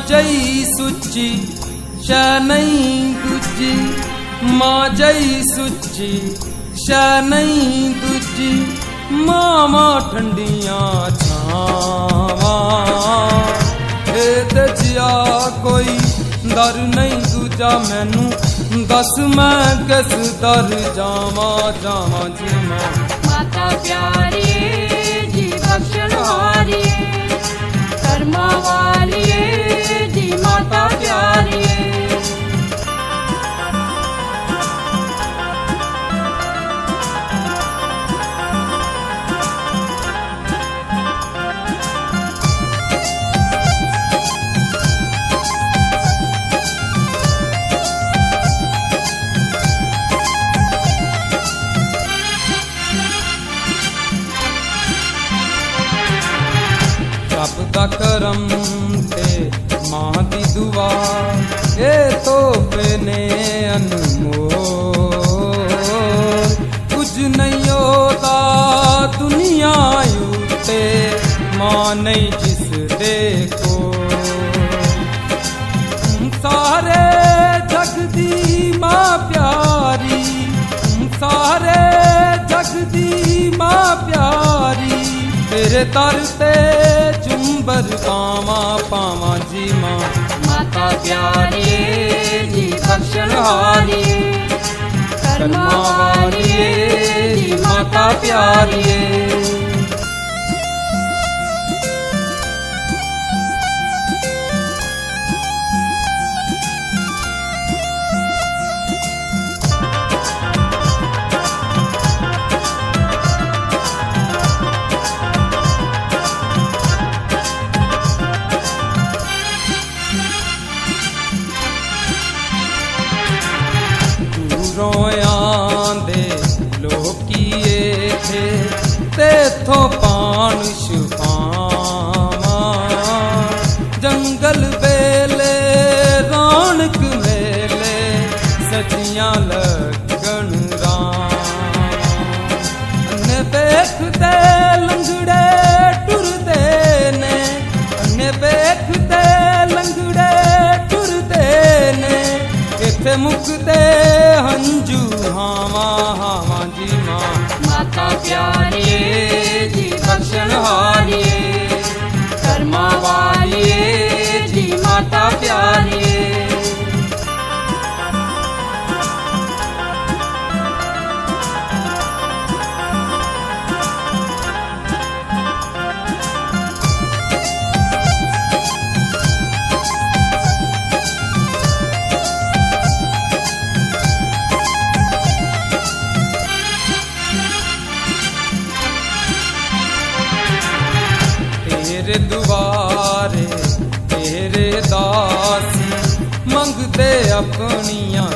जई सुची शै नहीं दूजी, मां जई सुची शै नहीं दूजी, मामा ठंडियां छावां। ते जिया कोई दर नहीं दूजा मैनू, दस मैं किस दर जावां जावां जी मां। माता प्यारिए जी बख्शण हारिए, कर्मा वालिए जी माता प्यारिए। रब दा करम ते मां दी दुआ, ए तोहफे ने अनमोल। कुछ नहीं होता दुनिया उते, मां नहीं जिस देखो। सारे जग दी मां प्यारी, सारे जग दी मां प्यारी, तेरे दर ते चुंबर पावां पावां जी मां। माता प्यारिए जी बख्शण हारिए, कर्मा वालिए जी माता प्यारिए। रोयांदे लोकीए थे तेथों पान छुपावां। जंगल बेले रौनक मेले, सजियां लगन राम। देखते लंगड़े टुरदे ने, देखते लंगड़े टुरदे ने, इत्थे मुकदे हंजू हावां हावां जी मां। माता प्यारिए जी बख्शण हारिए, कर्मा वालिए जी माता प्यारिए। तेरे दुआरे तेरे दासी, मंगते अपनियां